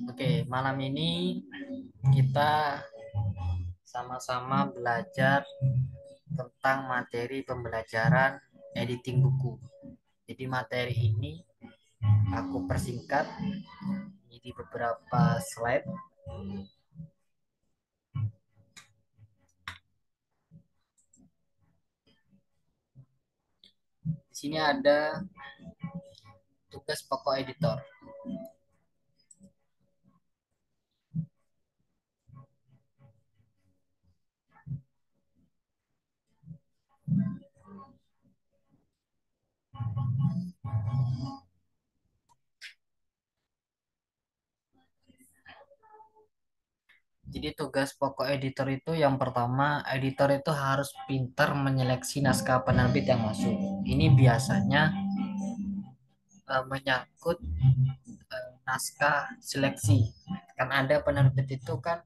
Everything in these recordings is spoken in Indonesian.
Oke, malam ini kita sama-sama belajar tentang materi pembelajaran editing buku. Jadi materi ini aku persingkat jadi beberapa slide. Di sini ada tugas pokok editor. Jadi tugas pokok editor itu yang pertama, editor itu harus pintar menyeleksi naskah penerbit yang masuk. Ini biasanya menyangkut naskah seleksi. Kan ada penerbit itu kan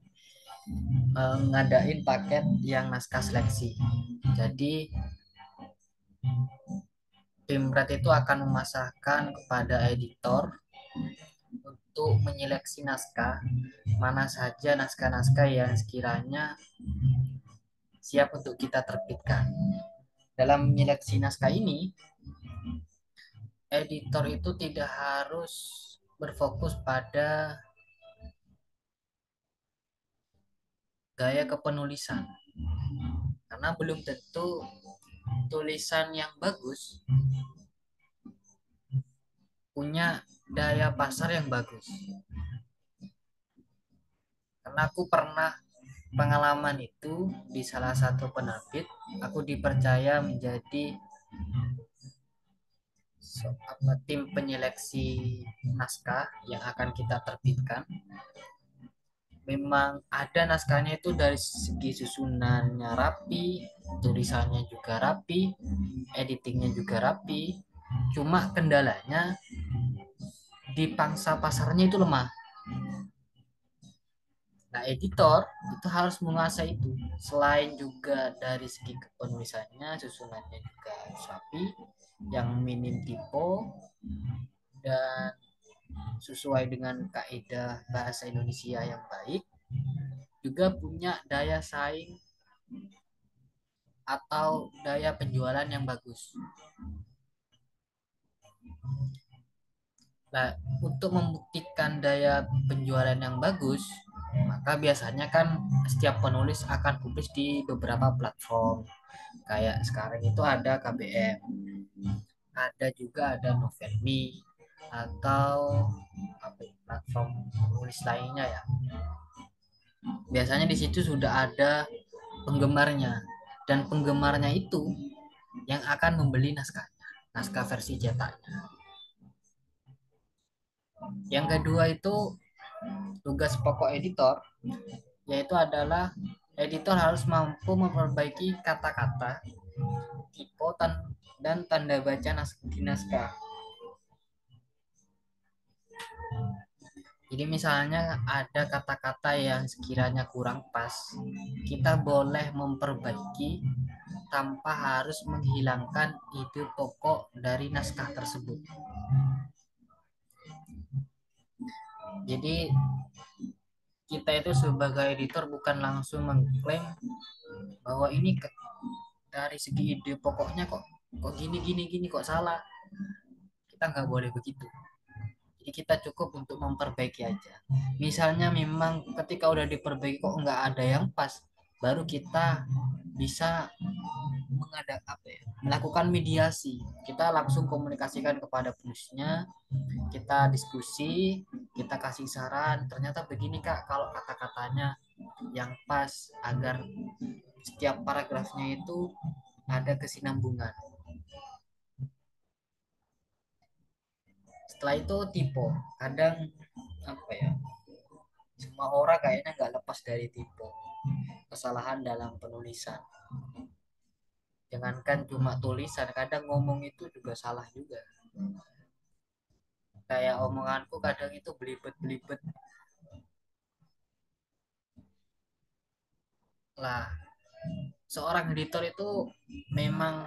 ngadain paket yang naskah seleksi. Jadi Pimret itu akan memasahkan kepada editor untuk menyeleksi naskah, mana saja naskah-naskah yang sekiranya siap untuk kita terbitkan. Dalam menyeleksi naskah ini, editor itu tidak harus berfokus pada gaya kepenulisan, karena belum tentu tulisan yang bagus punya daya pasar yang bagus. Karena aku pernah pengalaman itu di salah satu penerbit, aku dipercaya menjadi tim penyeleksi naskah yang akan kita terbitkan. Memang ada naskahnya itu dari segi susunannya rapi, tulisannya juga rapi, editingnya juga rapi. Cuma kendalanya di pangsa pasarnya itu lemah. Nah, editor itu harus menguasai itu. Selain juga dari segi penulisannya, susunannya juga harus rapi, yang minim typo dan sesuai dengan kaidah bahasa Indonesia yang baik, juga punya daya saing atau daya penjualan yang bagus. Nah, untuk membuktikan daya penjualan yang bagus, maka biasanya kan setiap penulis akan publis di beberapa platform. Kayak sekarang itu ada KBM, ada juga ada Novelmi atau apa ya, platform penulis lainnya ya. Biasanya di situ sudah ada penggemarnya dan penggemarnya itu yang akan membeli naskahnya, naskah versi cetaknya. Yang kedua itu tugas pokok editor, yaitu adalah editor harus mampu memperbaiki kata-kata, tipe dan tanda baca di naskah. Jadi misalnya ada kata-kata yang sekiranya kurang pas, kita boleh memperbaiki tanpa harus menghilangkan ide pokok dari naskah tersebut. Jadi kita itu sebagai editor bukan langsung mengklaim bahwa ini dari segi ide pokoknya kok gini gini gini kok salah. Kita nggak boleh begitu. Jadi kita cukup untuk memperbaiki aja. Misalnya memang ketika udah diperbaiki kok nggak ada yang pas, baru kita bisa melakukan mediasi. Kita langsung komunikasikan kepada penulisnya, kita diskusi, kita kasih saran. Ternyata begini kak, kalau kata-katanya yang pas agar setiap paragrafnya itu ada kesinambungan. Setelah itu tipe, kadang apa ya, semua orang kayaknya nggak lepas dari tipe, kesalahan dalam penulisan. Jangankan cuma tulisan, kadang ngomong itu juga salah juga. Kayak omonganku kadang itu belibet-belibet lah. Seorang editor itu memang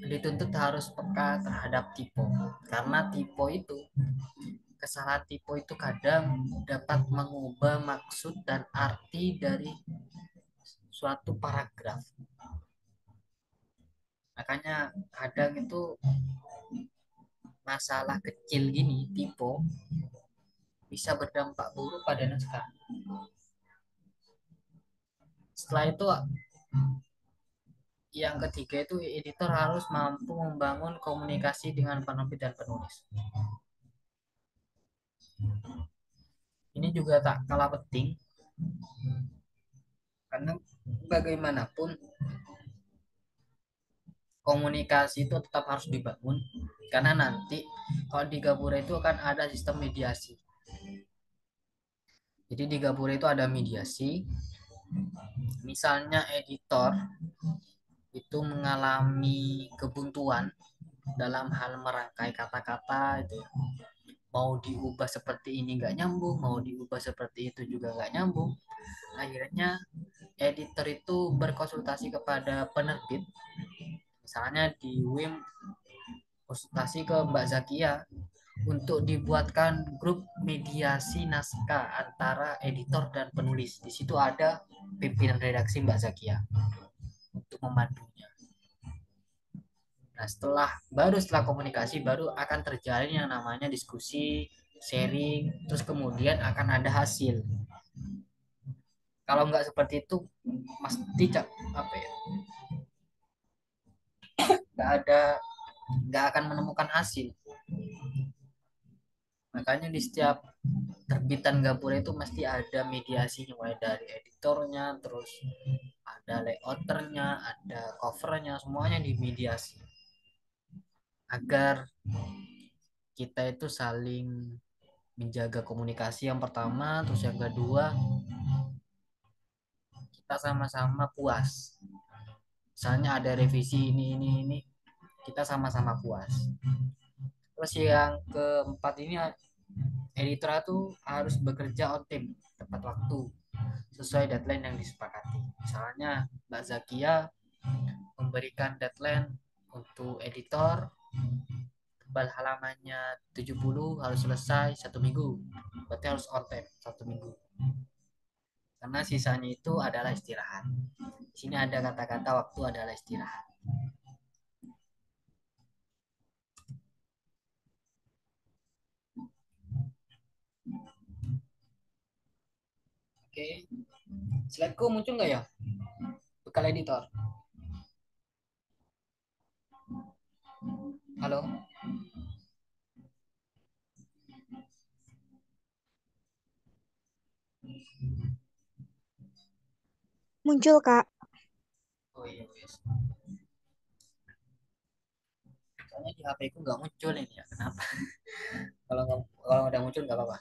dituntut harus peka terhadap tipe, karena tipe itu kesalahan tipe itu kadang dapat mengubah maksud dan arti dari suatu paragraf. Makanya kadang itu masalah kecil gini, tipe, bisa berdampak buruk pada naskah. Setelah itu yang ketiga itu editor harus mampu membangun komunikasi dengan penerbit dan penulis. Ini juga tak kalah penting karena bagaimanapun komunikasi itu tetap harus dibangun karena nanti kalau di Gapura itu akan ada sistem mediasi. Jadi di Gapura itu ada mediasi. Misalnya editor itu mengalami kebuntuan dalam hal merangkai kata-kata itu, mau diubah seperti ini nggak nyambung, mau diubah seperti itu juga nggak nyambung. Akhirnya editor itu berkonsultasi kepada penerbit, misalnya di WIM konsultasi ke Mbak Zakia untuk dibuatkan grup mediasi naskah antara editor dan penulis. Di situ ada pimpinan redaksi Mbak Zakia untuk memandunya. Nah, setelah komunikasi baru akan terjalin yang namanya diskusi, sharing, terus kemudian akan ada hasil. Kalau nggak seperti itu, pasti apa ya? Nggak ada, nggak akan menemukan hasil. Makanya di setiap terbitan Gapura itu mesti ada mediasinya, mulai dari editornya, terus ada layouternya, ada covernya, semuanya dimediasi agar kita itu saling menjaga komunikasi yang pertama, terus yang kedua kita sama-sama puas. Misalnya ada revisi ini, kita sama-sama puas. Terus yang keempat ini editor tuh harus bekerja on time, tepat waktu, sesuai deadline yang disepakati. Misalnya Mbak Zakia memberikan deadline untuk editor tebal halamannya 70 harus selesai 1 minggu, berarti harus on time 1 minggu, karena sisanya itu adalah istirahat. Di sini ada kata-kata waktu adalah istirahat. Oke, slideku muncul nggak ya, bekal editor? Halo. Muncul, Kak. Oh iya, yes. Soalnya di HP ku nggak muncul ini ya, kenapa? Kalau udah muncul nggak apa-apa.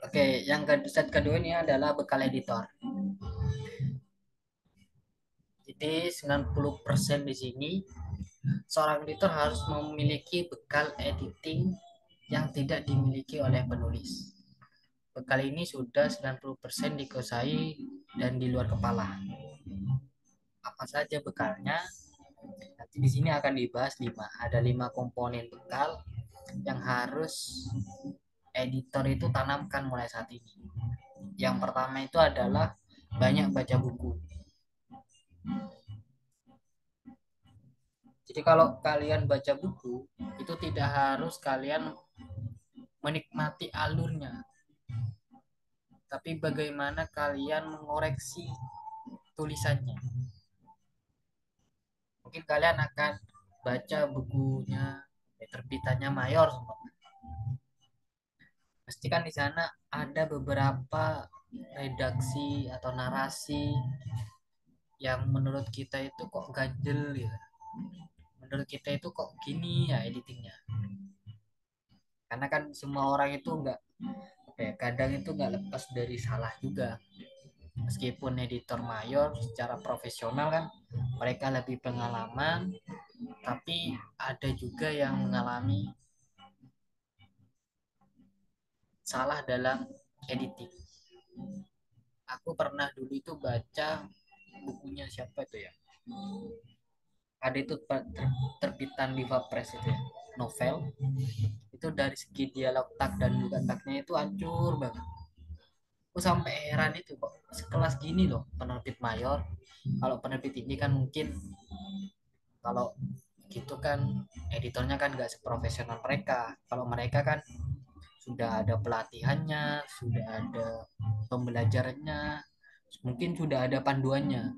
Oke, yang set kedua ini adalah bekal editor. Jadi 90% di sini seorang editor harus memiliki bekal editing yang tidak dimiliki oleh penulis. Bekal ini sudah 90% dikuasai dan di luar kepala. Apa saja bekalnya? Nanti di sini akan dibahas 5. Ada 5 komponen bekal yang harus editor itu tanamkan mulai saat ini. Yang pertama itu adalah banyak baca buku. Jadi kalau kalian baca buku, itu tidak harus kalian menikmati alurnya, tapi bagaimana kalian mengoreksi tulisannya. Mungkin kalian akan baca bukunya terbitannya Mayor, pastikan di sana ada beberapa redaksi atau narasi yang menurut kita itu kok ganjel ya, menurut kita itu kok gini ya editingnya. Karena kan semua orang itu nggak apa ya, kadang itu nggak lepas dari salah juga. Meskipun editor mayor secara profesional kan mereka lebih pengalaman, tapi ada juga yang mengalami salah dalam editing. Aku pernah dulu itu baca bukunya siapa itu ya, ada itu terbitan Diva Press itu ya, novel. Itu itu dari segi dialog tak dan juga taknya itu hancur banget. Aku sampai heran itu kok sekelas gini loh penerbit mayor. Kalau penerbit ini kan mungkin kalau gitu kan editornya kan nggak seprofesional mereka. Kalau mereka kan sudah ada pelatihannya, sudah ada pembelajarannya, mungkin sudah ada panduannya.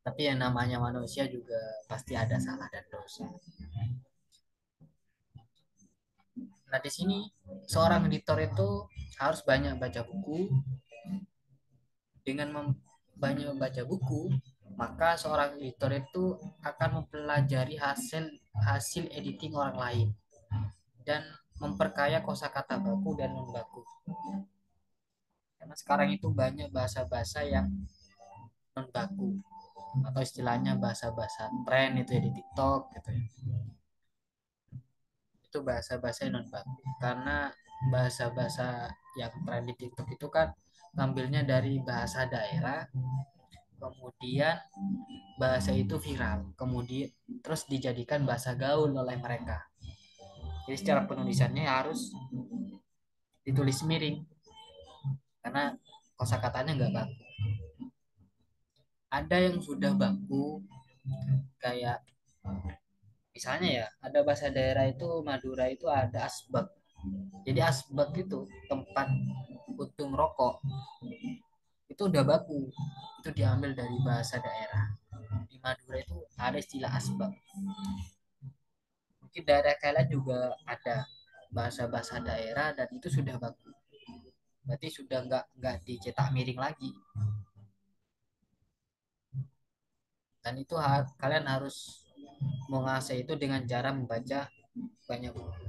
Tapi yang namanya manusia juga pasti ada salah dan dosa. Nah, di sini seorang editor itu harus banyak baca buku. Dengan banyak membaca buku, maka seorang editor itu akan mempelajari hasil hasil editing orang lain dan memperkaya kosakata baku dan non baku. Karena sekarang itu banyak bahasa-bahasa yang non baku atau istilahnya bahasa-bahasa tren itu ya di TikTok gitu ya. Itu bahasa-bahasa non baku karena bahasa-bahasa yang tren di TikTok itu kan ngambilnya dari bahasa daerah, kemudian bahasa itu viral, kemudian terus dijadikan bahasa gaul oleh mereka. Jadi secara penulisannya harus ditulis miring karena kosakatanya nggak baku. Ada yang sudah baku kayak misalnya ya ada bahasa daerah itu Madura itu ada asbak. Jadi asbak itu tempat puntung rokok itu udah baku. Itu diambil dari bahasa daerah. Di Madura itu ada istilah asbak. Mungkin daerah kalian juga ada bahasa-bahasa daerah dan itu sudah bagus. Berarti sudah nggak dicetak miring lagi. Dan itu kalian harus menguasai itu dengan cara membaca banyak buku.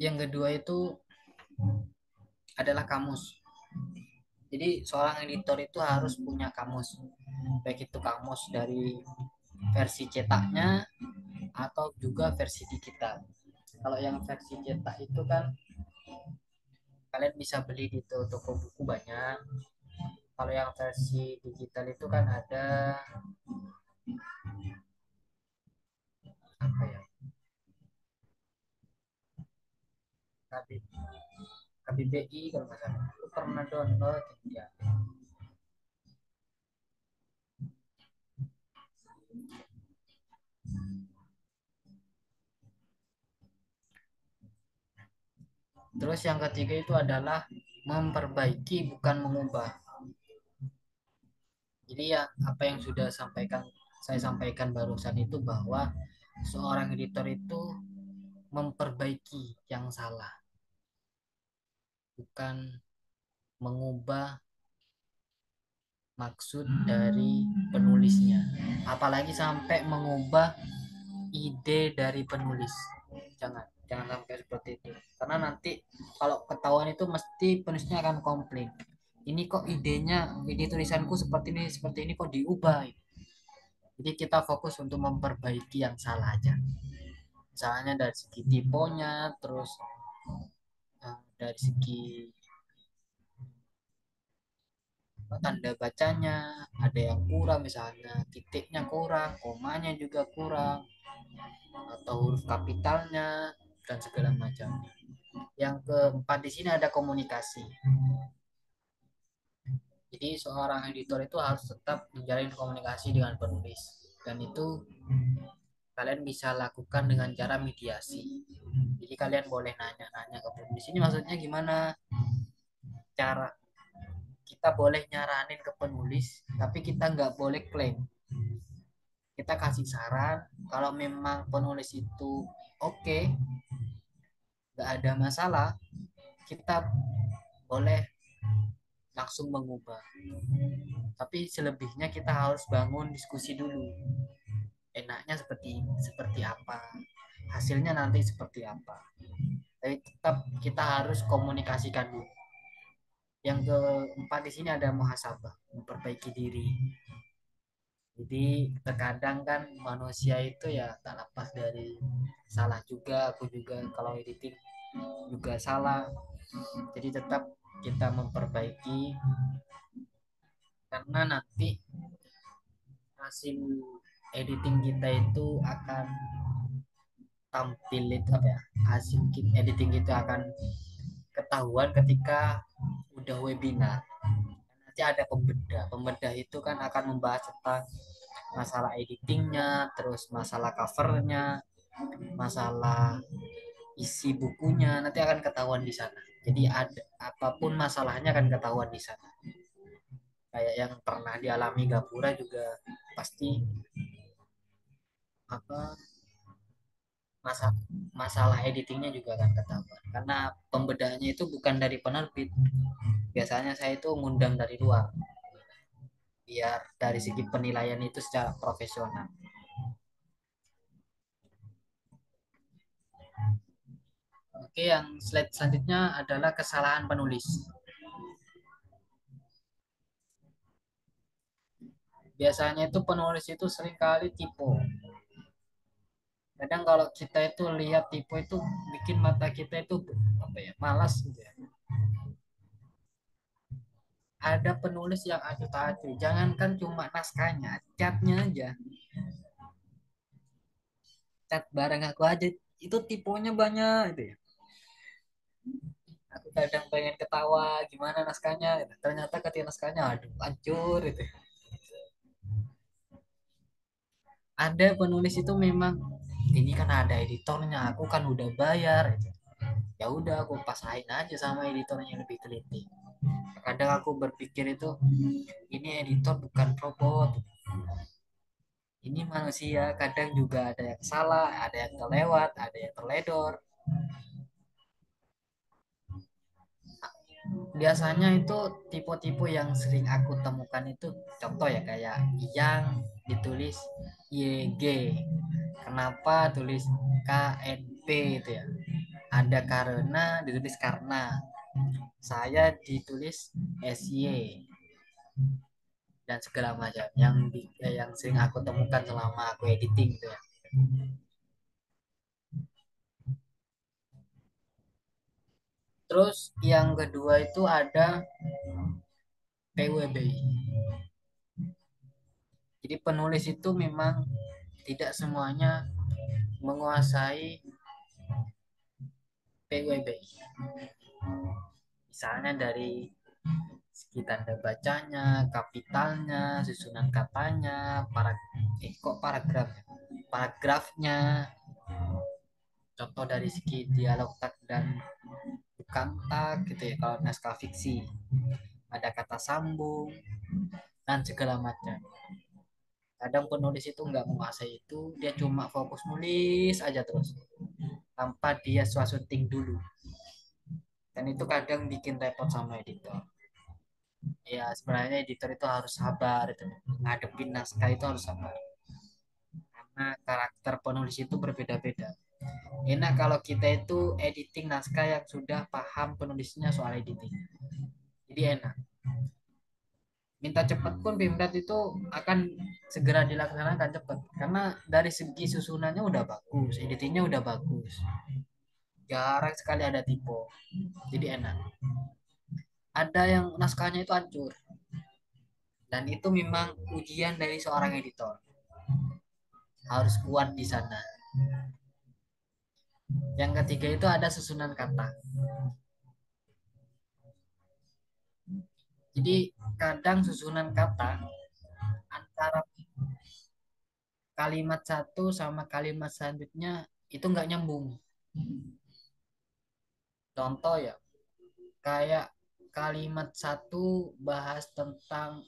Yang kedua itu adalah kamus. Jadi seorang editor itu harus punya kamus. Baik itu kamus dari versi cetaknya atau juga versi digital. Kalau yang versi cetak itu kan kalian bisa beli di toko buku banyak. Kalau yang versi digital itu kan ada apa ya? KBBI kalau nggak salah. Aku pernah download ya. Terus yang ketiga itu adalah memperbaiki bukan mengubah. Jadi ya apa yang sudah saya sampaikan barusan itu bahwa seorang editor itu memperbaiki yang salah, bukan mengubah maksud dari penulisnya. Apalagi sampai mengubah ide dari penulis. Jangan sampai seperti itu. Karena nanti kalau ketahuan itu mesti penulisnya akan komplain. Ini kok ide tulisanku seperti ini kok diubah. Jadi kita fokus untuk memperbaiki yang salah aja. Misalnya dari segi tiponya, terus dari segi tanda bacanya ada yang kurang, misalnya titiknya kurang, komanya juga kurang, atau huruf kapitalnya dan segala macam. Yang keempat di sini ada komunikasi. Jadi seorang editor itu harus tetap menjalin komunikasi dengan penulis dan itu kalian bisa lakukan dengan cara mediasi. Jadi kalian boleh nanya-nanya ke penulis ini maksudnya gimana, cara kita boleh nyaranin ke penulis tapi kita nggak boleh klaim. Kita kasih saran kalau memang penulis itu oke, nggak ada masalah, kita boleh langsung mengubah. Tapi selebihnya kita harus bangun diskusi dulu. Enaknya seperti apa, hasilnya nanti seperti apa. Tapi tetap kita harus komunikasikan dulu. Yang keempat di sini ada muhasabah, memperbaiki diri. Jadi terkadang kan manusia itu ya tak lepas dari salah juga, aku juga kalau editing juga salah. Jadi tetap kita memperbaiki karena nanti hasil editing kita itu akan tampil itu apa ya, hasil editing kita akan ketahuan ketika udah webinar. Nanti ada pembedah itu kan akan membahas tentang masalah editingnya, terus masalah covernya, masalah isi bukunya, nanti akan ketahuan di sana. Jadi ada apapun masalahnya akan ketahuan di sana. Kayak yang pernah dialami Gapura juga pasti apa masa masalah editingnya juga akan ketahuan karena pembedahannya itu bukan dari penerbit. Biasanya saya itu ngundang dari luar biar dari segi penilaian itu secara profesional. Oke, yang slide selanjutnya adalah kesalahan penulis. Biasanya itu penulis itu seringkali tipe. Kadang kalau kita itu lihat tipe itu bikin mata kita itu apa ya, malas gitu ya. Ada penulis yang acuh tak acuh, jangankan cuma naskahnya, catnya aja. Cat bareng aku aja itu tipenya banyak itu ya. Aku kadang pengen ketawa gimana naskahnya, ternyata ketika naskahnya aduh hancur itu. Ada penulis itu memang ini kan ada editornya, aku kan udah bayar gitu. Ya udah aku pasahin aja sama editornya yang lebih teliti. Kadang aku berpikir itu ini editor bukan robot, ini manusia, kadang juga ada yang salah, ada yang kelewat, ada yang terledor. Biasanya itu tipe-tipe yang sering aku temukan itu contoh ya kayak yang ditulis YG, kenapa tulis KNP itu ya, ada karena ditulis karena, saya ditulis SY, dan segala macam yang sering aku temukan selama aku editing itu ya. Terus yang kedua itu ada PWB. Jadi penulis itu memang tidak semuanya menguasai PWB. Misalnya dari segi tanda bacanya, kapitalnya, susunan katanya, kok paragraf, paragrafnya, contoh dari segi dialog tak dan bukan tak gitu ya kalau naskah fiksi, ada kata sambung dan segala macam. Kadang penulis itu nggak menguasai itu, dia cuma fokus nulis aja terus tanpa dia swasuting dulu, dan itu kadang bikin repot sama editor. Ya sebenarnya editor itu harus sabar itu, ngadepin naskah itu harus sabar karena karakter penulis itu berbeda-beda. Enak kalau kita itu editing naskah yang sudah paham penulisnya soal editing, jadi enak. Minta cepat pun Pemdat itu akan segera dilaksanakan cepat karena dari segi susunannya udah bagus, editingnya udah bagus, jarang sekali ada typo, jadi enak. Ada yang naskahnya itu hancur, dan itu memang ujian dari seorang editor, harus kuat di sana. Yang ketiga itu ada susunan kata. Jadi kadang susunan kata antara kalimat satu sama kalimat selanjutnya itu nggak nyambung. Contoh ya, kayak kalimat satu bahas tentang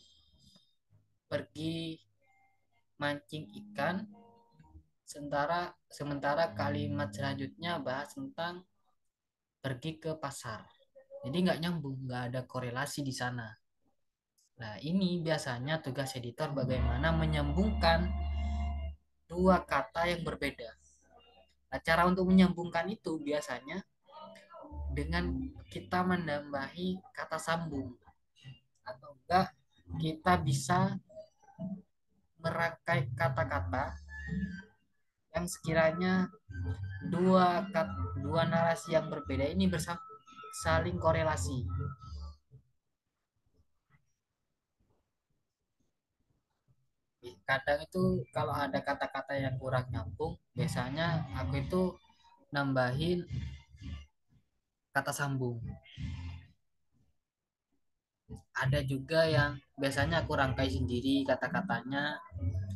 pergi mancing ikan, sementara sementara kalimat selanjutnya bahas tentang pergi ke pasar. Jadi nggak nyambung, nggak ada korelasi di sana. Nah, ini biasanya tugas editor bagaimana menyambungkan dua kata yang berbeda. Nah, cara untuk menyambungkan itu biasanya dengan kita menambahi kata sambung, atau enggak kita bisa merangkai kata-kata yang sekiranya dua narasi yang berbeda ini saling korelasi. kadang itu kalau ada kata-kata yang kurang nyambung, biasanya aku itu nambahin kata sambung. Ada juga yang biasanya aku rangkai sendiri kata-katanya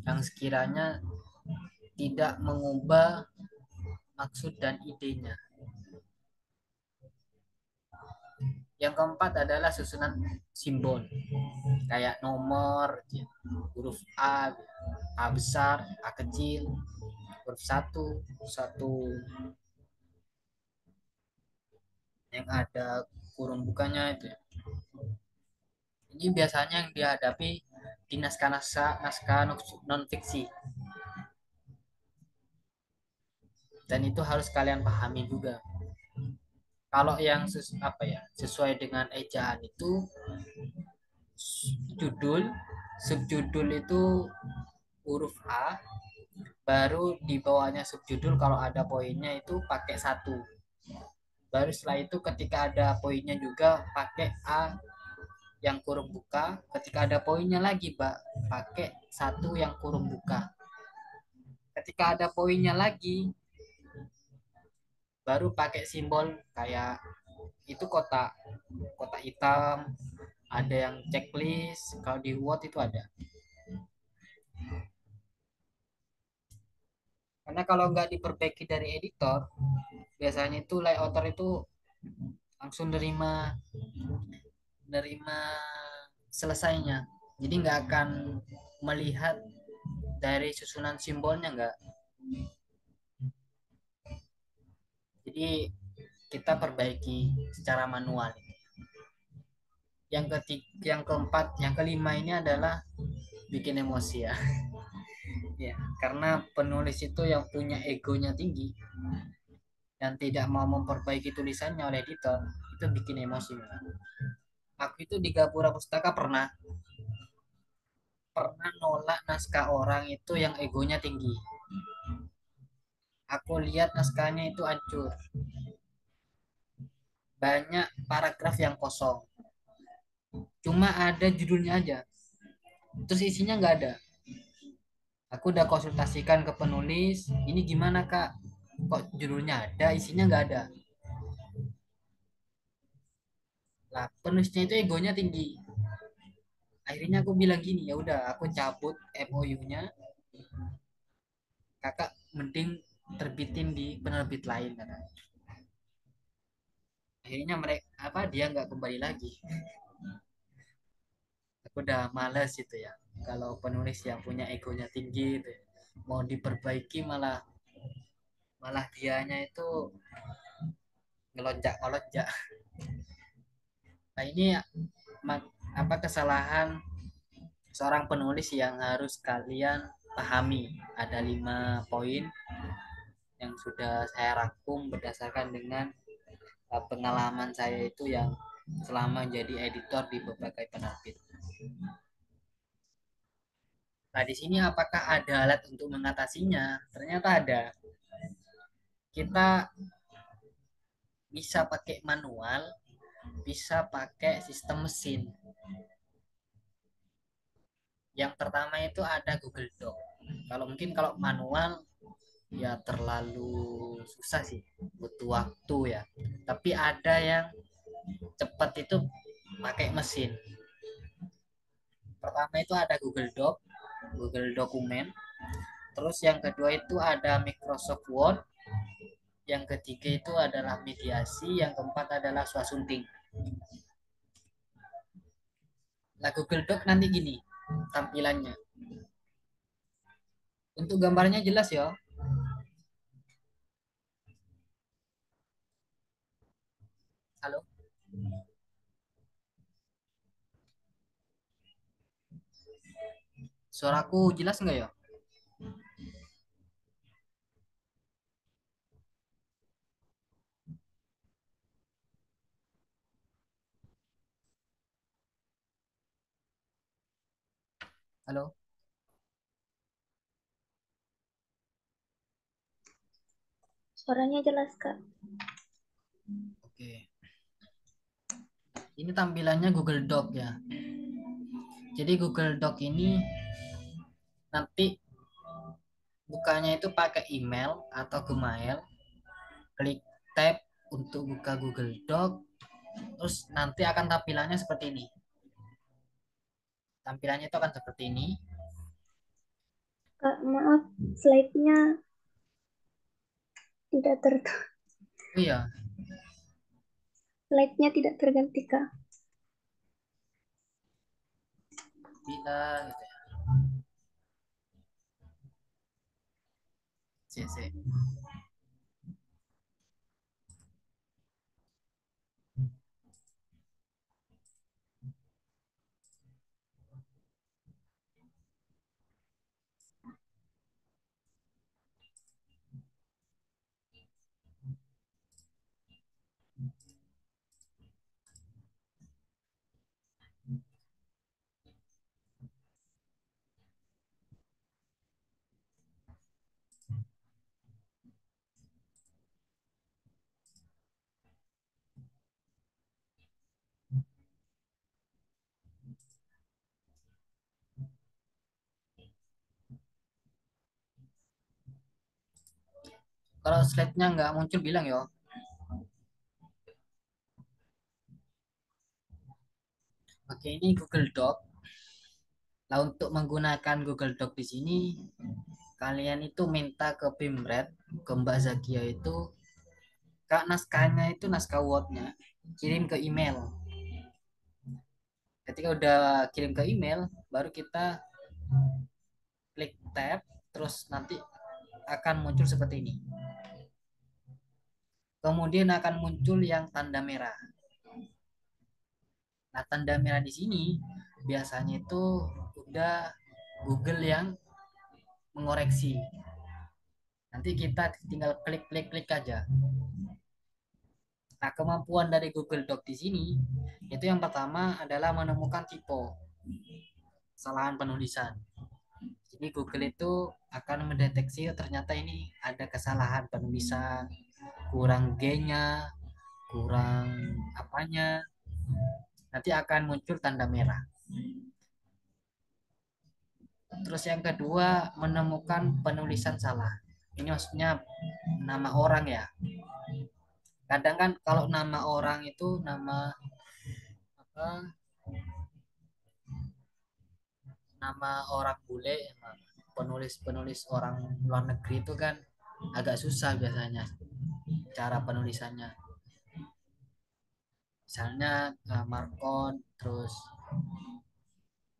yang sekiranya tidak mengubah maksud dan idenya. Yang keempat adalah susunan simbol, kayak nomor, huruf A besar, A kecil, huruf satu, satu yang ada kurung bukanya itu. Ini biasanya yang dihadapi di naskah non fiksi, dan itu harus kalian pahami juga. Kalau yang sesuai dengan ejaan itu judul, subjudul itu huruf A, baru di bawahnya subjudul kalau ada poinnya itu pakai satu, baru setelah itu ketika ada poinnya juga pakai A yang kurung buka, ketika ada poinnya lagi pakai satu yang kurung buka, ketika ada poinnya lagi baru pakai simbol kayak itu kotak kotak hitam, ada yang checklist kalau di Word itu ada. Karena kalau nggak diperbaiki dari editor, biasanya itu layouter itu langsung nerima nerima selesainya. Jadi nggak akan melihat dari susunan simbolnya nggak. Jadi kita perbaiki secara manual. Yang keempat, yang kelima ini adalah bikin emosi ya. Ya, karena penulis itu yang punya egonya tinggi dan tidak mau memperbaiki tulisannya oleh editor, itu bikin emosi. Aku itu di Gapura Pustaka pernah pernah nolak naskah orang itu yang egonya tinggi. Aku lihat naskahnya itu hancur, banyak paragraf yang kosong, cuma ada judulnya aja, terus isinya nggak ada. Aku udah konsultasikan ke penulis, ini gimana kak, kok judulnya ada isinya nggak ada. Lah penulisnya itu egonya tinggi, akhirnya aku bilang gini, ya udah aku cabut MOU-nya, kakak mending terbitin di penerbit lain kata. Akhirnya mereka dia nggak kembali lagi. Aku udah males itu ya, kalau penulis yang punya egonya tinggi itu mau diperbaiki malah malah dianya itu ngelonjak ngelonjak. Nah ini kesalahan seorang penulis yang harus kalian pahami. Ada 5 poin yang sudah saya rangkum berdasarkan dengan pengalaman saya itu yang selama jadi editor di berbagai penerbit. Nah, di sini apakah ada alat untuk mengatasinya? Ternyata ada. Kita bisa pakai manual, bisa pakai sistem mesin. Yang pertama itu ada Google Doc. Kalau manual ya terlalu susah sih, butuh waktu ya. Tapi ada yang cepat itu pakai mesin. Pertama itu ada Google Doc, Google Dokumen. Terus yang kedua itu ada Microsoft Word. Yang ketiga itu adalah mediasi. Yang keempat adalah Swasunting. Nah, Google Doc nanti gini tampilannya. Untuk gambarnya jelas ya. Halo, suaraku jelas nggak ya? Halo. Suaranya jelas, Kak. Oke. Ini tampilannya Google Doc ya. Jadi Google Doc ini Nanti bukanya itu pakai email atau Gmail, klik tab untuk buka Google Doc, terus nanti akan tampilannya seperti ini. Tampilannya itu akan seperti ini. Kak, maaf, slide-nya tidak ter Oh iya, slide-nya tidak terganti, Kak. bila gitu ya. Sih, sih. Kalau slide-nya nggak muncul bilang yo. Oke, ini Google Doc. Nah, untuk menggunakan Google Doc di sini, kalian itu minta ke Pimret, ke Mbak Zakia itu, Kak, naskahnya itu naskah Word-nya, kirim ke email. Ketika udah kirim ke email, baru kita klik tab, terus nanti akan muncul seperti ini. Kemudian akan muncul yang tanda merah. Nah, tanda merah di sini biasanya itu udah Google yang mengoreksi. Nanti kita tinggal klik aja. Nah, kemampuan dari Google Doc di sini itu yang pertama adalah menemukan tipe kesalahan penulisan. Jadi Google itu akan mendeteksi oh, ternyata ini ada kesalahan penulisan, kurang G-nya, kurang apanya. Nanti akan muncul tanda merah. Terus yang kedua, menemukan penulisan salah. Ini maksudnya nama orang ya. Kadang kan kalau nama orang itu nama apa? Nama orang bule, penulis-penulis orang luar negeri itu kan agak susah biasanya cara penulisannya. Misalnya Markon, terus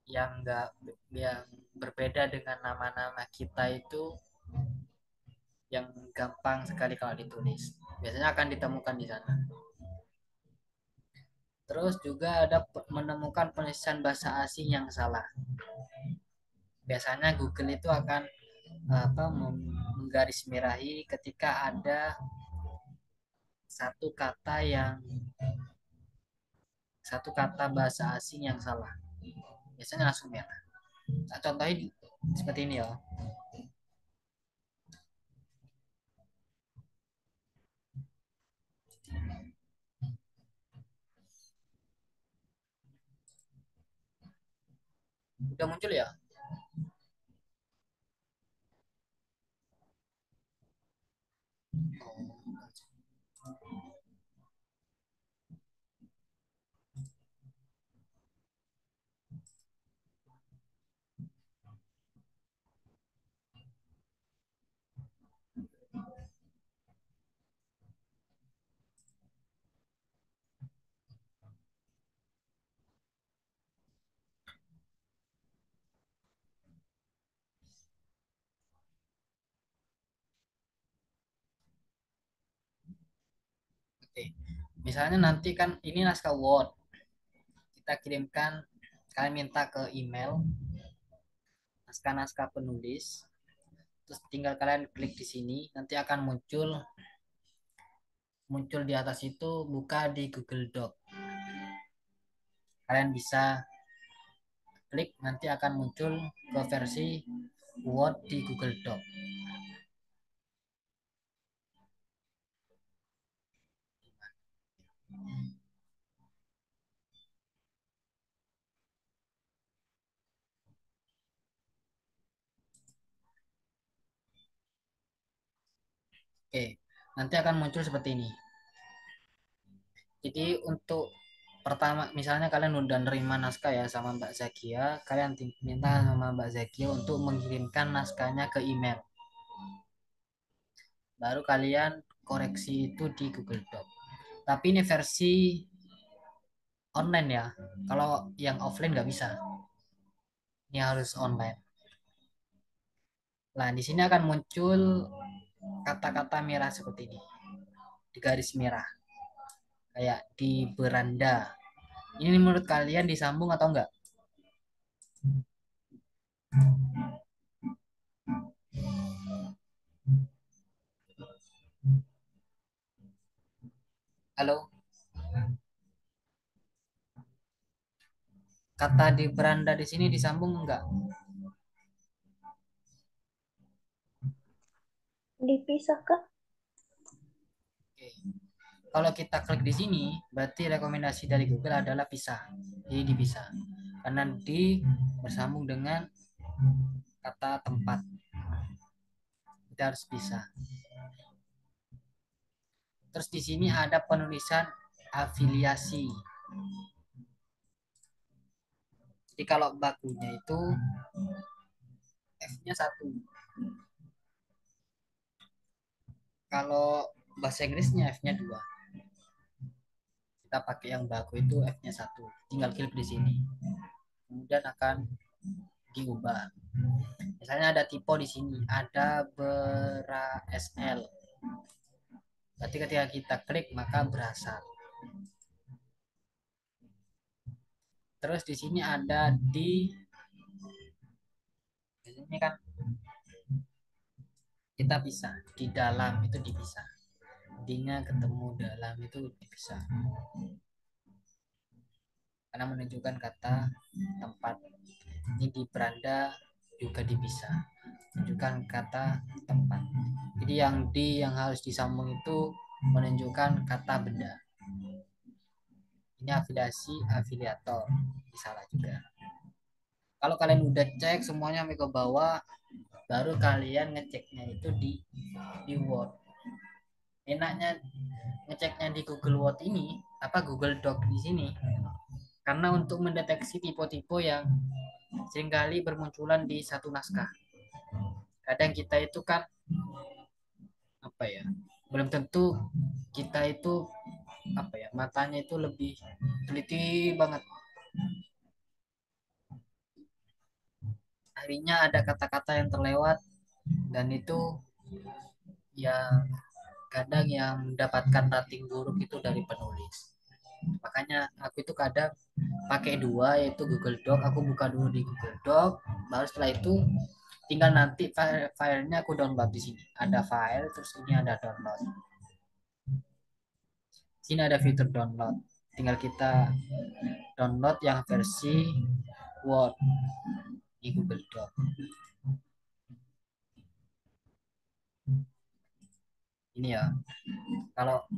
yang enggak yang berbeda dengan nama-nama kita itu yang gampang sekali kalau ditulis. Biasanya akan ditemukan di sana. Terus juga ada menemukan penulisan bahasa asing yang salah. Biasanya Google itu akan menggarismirahi ketika ada satu kata yang satu kata bahasa asing yang salah. Biasanya langsung merah. Nah, contohnya seperti ini ya. Udah muncul ya? Oke. Misalnya nanti kan ini naskah Word. Kita kirimkan, kalian minta ke email naskah-naskah penulis. Terus tinggal kalian klik di sini, nanti akan muncul muncul di atas itu buka di Google Doc. Kalian bisa klik nanti akan muncul ke versi Word di Google Doc. Oke, nanti akan muncul seperti ini. Jadi untuk pertama, misalnya kalian udah nerima naskah ya sama Mbak Zakia, kalian minta sama Mbak Zakia untuk mengirimkan naskahnya ke email. Baru kalian koreksi itu di Google Doc. Tapi ini versi online ya. Kalau yang offline nggak bisa. Ini harus online. Nah, di sini akan muncul kata-kata merah seperti ini. Di garis merah. Kayak di beranda. Ini menurut kalian disambung atau enggak? Halo? Kata di beranda di sini disambung enggak? Dipisah kah? Oke. Kalau kita klik di sini, berarti rekomendasi dari Google adalah pisah. Jadi dipisah. Karena di bersambung dengan kata tempat. Kita harus pisah. Terus di sini ada penulisan afiliasi. Jadi kalau bakunya itu F-nya satu. Kalau bahasa Inggrisnya F-nya dua. Kita pakai yang baku itu F-nya satu. Tinggal klik di sini. Kemudian akan diubah. Misalnya ada tipe di sini, ada SL. Berarti ketika kita klik maka berasal. Terus di sini ada ini kan kita bisa di dalam itu dipisah. D-nya ketemu dalam itu dipisah. Karena menunjukkan kata tempat. Ini di beranda juga dipisah. Menunjukkan kata tempat. Jadi yang harus disambung itu menunjukkan kata benda. Ini afiliasi, afiliator. Salah juga. Kalau kalian udah cek semuanya sampai ke bawah, baru kalian ngeceknya itu di Word. Enaknya ngeceknya di Google Word ini, apa Google Doc di sini, karena untuk mendeteksi tipe-tipe yang seringkali bermunculan di satu naskah. Kadang kita itu kan apa ya, belum tentu kita itu apa ya, matanya itu lebih teliti banget. Akhirnya ada kata-kata yang terlewat dan itu yang kadang yang mendapatkan rating buruk itu dari penulis. Makanya aku itu kadang pakai dua, yaitu Google Doc. Aku buka dulu di Google Doc, baru setelah itu tinggal nanti filenya aku download di sini. Ada file, terus ini ada download. Sini ada fitur download. Tinggal kita download yang versi Word di Google Doc. Ini ya, kalau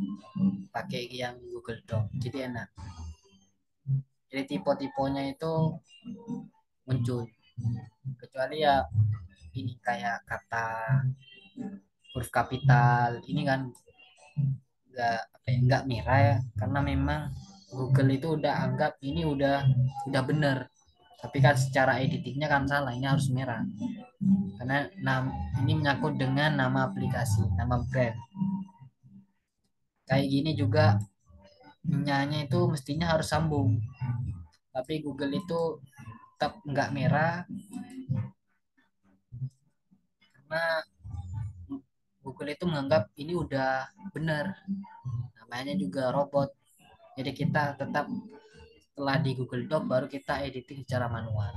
pakai yang Google Doc, jadi enak. Jadi tipe-tipenya itu muncul. Kecuali ya ini kayak kata huruf kapital, ini kan nggak apa ya, nggak merah ya, karena memang Google itu udah anggap ini udah bener. Tapi kan secara editingnya kan salah, ini harus merah. Karena ini menyangkut dengan nama aplikasi, nama brand. Kayak gini juga nyanya itu mestinya harus sambung. Tapi Google itu tetap nggak merah karena Google itu menganggap ini udah benar. Namanya juga robot. Jadi kita tetap setelah di Google Doc baru kita editing secara manual.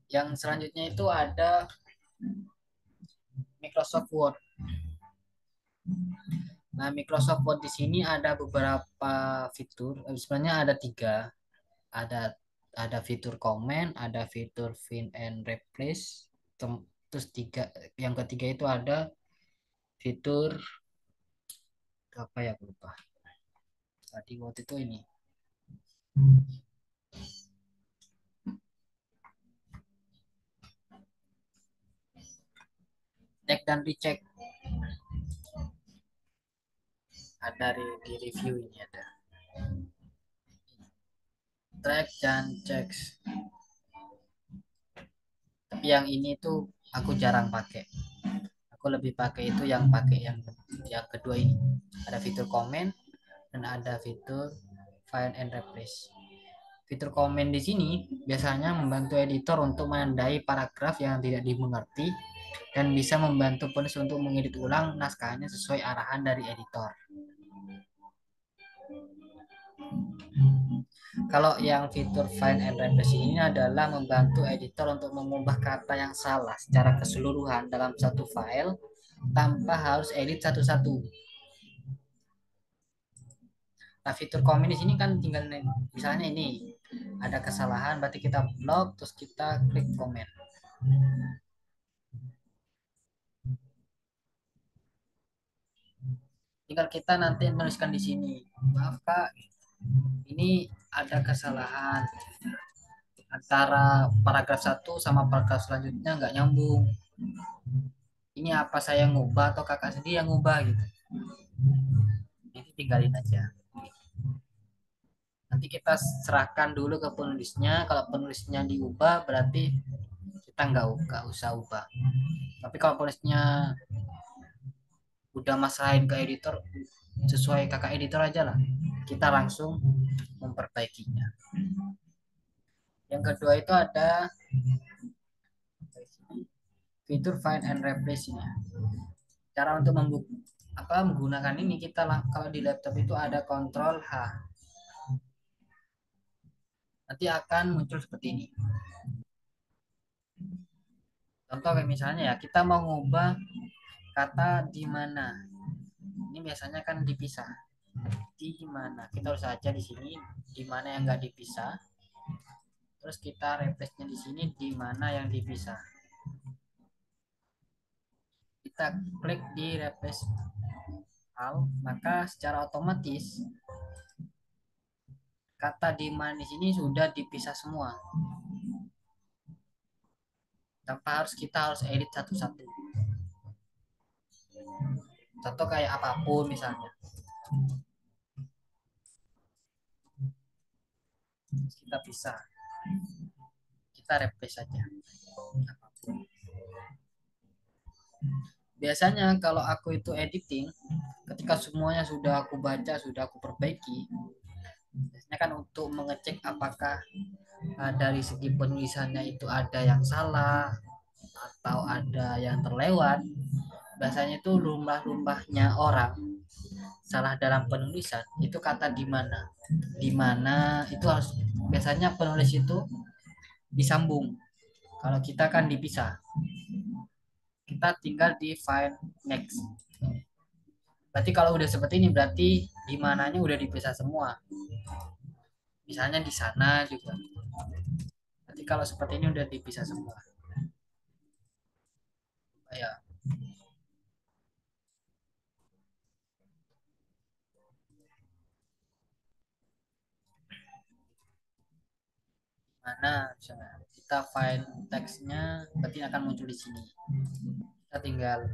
Yang selanjutnya itu ada Microsoft Word. Nah, Microsoft Word di sini ada beberapa fitur. Sebenarnya ada tiga. Ada ada fitur comment, ada fitur find and replace. Terus yang ketiga itu ada fitur apa ya, aku lupa. Tadi Word itu ini. cek dan recheck. Ada di review ini ada track dan checks. Tapi yang ini tuh aku jarang pakai. Aku lebih pakai itu yang kedua ini. Ada fitur comment dan ada fitur find and replace. Fitur comment di sini biasanya membantu editor untuk menandai paragraf yang tidak dimengerti dan bisa membantu penulis untuk mengedit ulang naskahnya sesuai arahan dari editor. Kalau yang fitur find and replace ini adalah membantu editor untuk mengubah kata yang salah secara keseluruhan dalam satu file tanpa harus edit satu-satu. Nah, fitur komen di sini kan tinggal misalnya ini ada kesalahan, berarti kita blok terus kita klik komen. Tinggal kita nanti menuliskan di sini, maaf Kak, ini ada kesalahan antara paragraf satu sama paragraf selanjutnya nggak nyambung. Ini apa saya ngubah atau kakak sendiri yang ngubah gitu. Ini tinggalin aja. Nanti kita serahkan dulu ke penulisnya. Kalau penulisnya diubah berarti kita nggak usah ubah. Tapi kalau penulisnya udah masahin ke editor, sesuai kakak editor aja lah. Kita langsung memperbaikinya. Yang kedua itu ada fitur find and replace ini. Cara untuk menggunakan ini kita kalau di laptop itu ada kontrol H. Nanti akan muncul seperti ini. Contoh kayak misalnya ya, kita mau ngubah kata di mana. Ini biasanya kan dipisah. Di mana? Kita harus saja di sini di mana yang nggak dipisah. Terus kita replace-nya di sini di mana yang dipisah. Kita klik di replace all, maka secara otomatis kata di mana di sini sudah dipisah semua. Tanpa kita harus edit satu-satu. Contoh kayak apapun misalnya. Kita pisah. Kita replace saja. Apapun. Biasanya kalau aku itu editing, ketika semuanya sudah aku baca, sudah aku perbaiki, biasanya kan untuk mengecek apakah dari segi penulisannya itu ada yang salah atau ada yang terlewat. Biasanya itu lumrah-lumrahnya orang salah dalam penulisan itu kata di mana itu harus biasanya penulis itu disambung. Kalau kita kan dipisah, kita tinggal di find next. Berarti kalau udah seperti ini berarti di mananya udah dipisah semua. Misalnya di sana juga. Berarti kalau seperti ini udah dipisah semua. Ya. Mana misalnya kita find teksnya berarti akan muncul di sini. Kita tinggal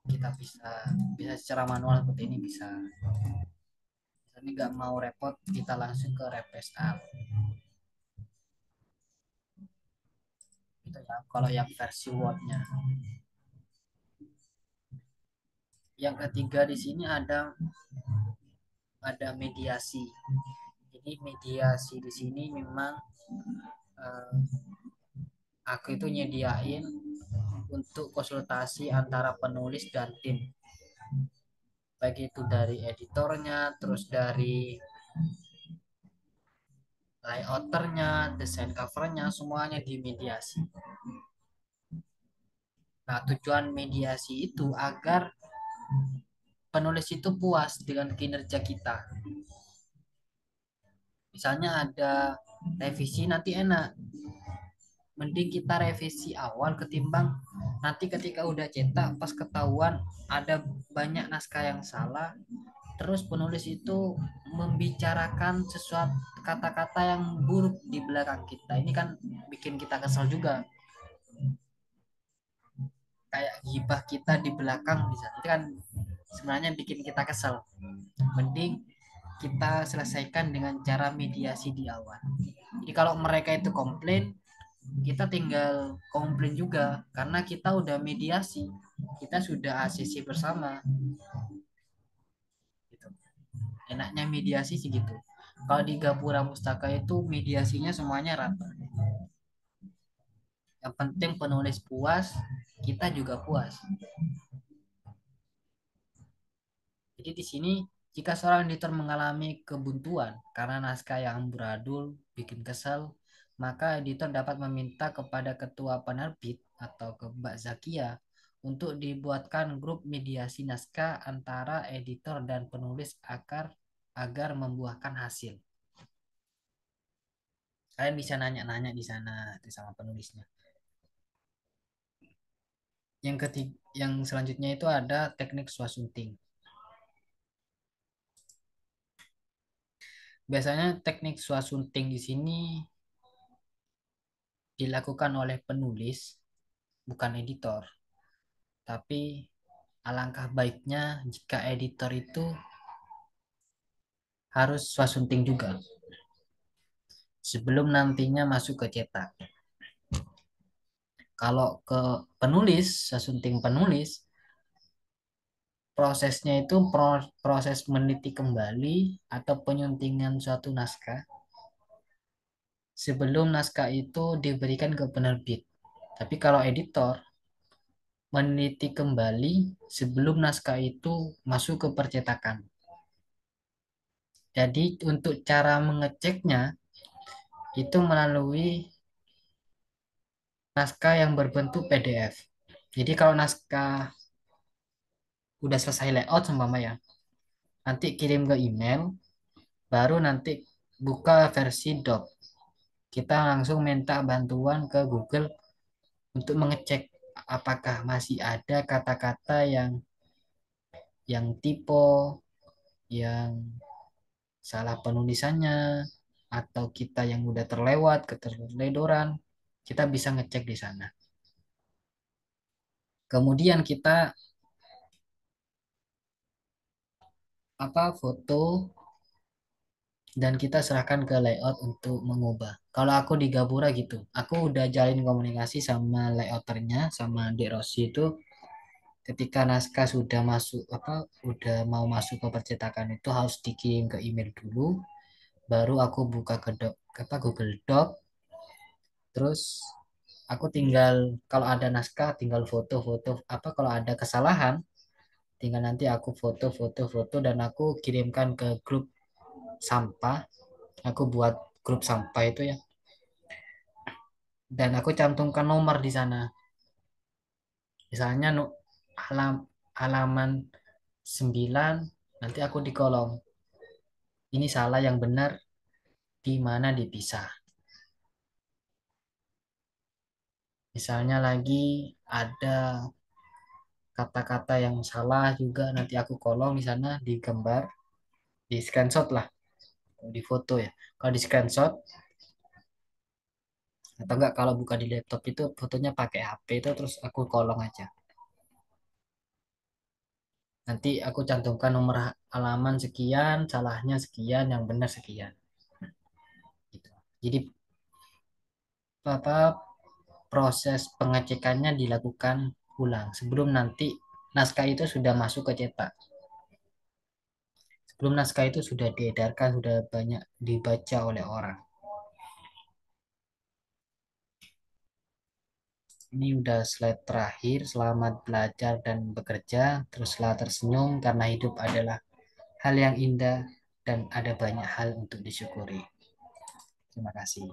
kita bisa secara manual seperti ini bisa. Misalnya nggak mau repot kita langsung ke replace all. Itu ya kalau yang versi Word-nya. Yang ketiga di sini ada mediasi. Jadi mediasi di sini memang aku itu nyediain untuk konsultasi antara penulis dan tim. Baik itu dari editornya, terus dari layouternya, desain covernya, semuanya dimediasi. Nah, tujuan mediasi itu agar penulis itu puas dengan kinerja kita. Misalnya ada revisi nanti enak. Mending kita revisi awal ketimbang nanti ketika udah cetak pas ketahuan ada banyak naskah yang salah, terus penulis itu membicarakan sesuatu kata-kata yang buruk di belakang kita. Ini kan bikin kita kesal juga. kayak gibah kita di belakang bisa itu kan sebenarnya bikin kita kesel. Mending kita selesaikan dengan cara mediasi di awal. Jadi kalau mereka itu komplain, kita tinggal komplain juga karena kita udah mediasi, kita sudah ACC bersama gitu. Enaknya mediasi sih gitu. Kalau di Gapura Pustaka itu mediasinya semuanya rata. Yang penting penulis puas, kita juga puas. Jadi di sini jika seorang editor mengalami kebuntuan karena naskah yang amburadul bikin kesal, maka editor dapat meminta kepada ketua penerbit atau ke Mbak Zakia untuk dibuatkan grup mediasi naskah antara editor dan penulis agar membuahkan hasil. Kalian bisa nanya-nanya di sana sama penulisnya. Yang selanjutnya itu ada teknik swastunting. Biasanya teknik swastunting di sini dilakukan oleh penulis, bukan editor. Tapi alangkah baiknya jika editor itu harus swastunting juga sebelum nantinya masuk ke cetak. Kalau ke penulis, swastunting penulis, prosesnya itu proses meneliti kembali atau penyuntingan suatu naskah sebelum naskah itu diberikan ke penerbit. Tapi kalau editor meneliti kembali sebelum naskah itu masuk ke percetakan. Jadi untuk cara mengeceknya itu melalui naskah yang berbentuk PDF. Jadi kalau naskah udah selesai layout seumpama ya, nanti kirim ke email, baru nanti buka versi doc. Kita langsung minta bantuan ke Google untuk mengecek apakah masih ada kata-kata yang typo, yang salah penulisannya, atau kita yang udah terlewat, keterledoran, kita bisa ngecek di sana. Kemudian kita foto dan kita serahkan ke layout untuk mengubah. Kalau aku di Gapura gitu, aku udah jalin komunikasi sama layouternya, sama Dek Rossi itu ketika naskah sudah masuk udah mau masuk ke percetakan itu harus dikirim ke email dulu, baru aku buka ke Google Doc, terus aku tinggal kalau ada naskah tinggal foto-foto kalau ada kesalahan tinggal nanti aku foto-foto-foto dan aku kirimkan ke grup sampah. Aku buat grup sampah itu ya. Dan aku cantumkan nomor di sana. Misalnya halaman 9 nanti aku di kolom. Ini salah yang benar di mana dipisah. Misalnya lagi ada kata-kata yang salah juga nanti aku kolom di sana di gambar, di screenshot lah, di foto ya. Kalau di screenshot atau enggak kalau buka di laptop itu fotonya pakai HP itu terus aku kolong aja. Nanti aku cantumkan nomor halaman sekian, salahnya sekian, yang benar sekian. Gitu. Jadi apa proses pengecekannya dilakukan ulang sebelum nanti naskah itu sudah masuk ke cetak. Sebelum naskah itu sudah diedarkan, sudah banyak dibaca oleh orang. Ini udah slide terakhir. Selamat belajar dan bekerja. Teruslah tersenyum karena hidup adalah hal yang indah dan ada banyak hal untuk disyukuri. Terima kasih.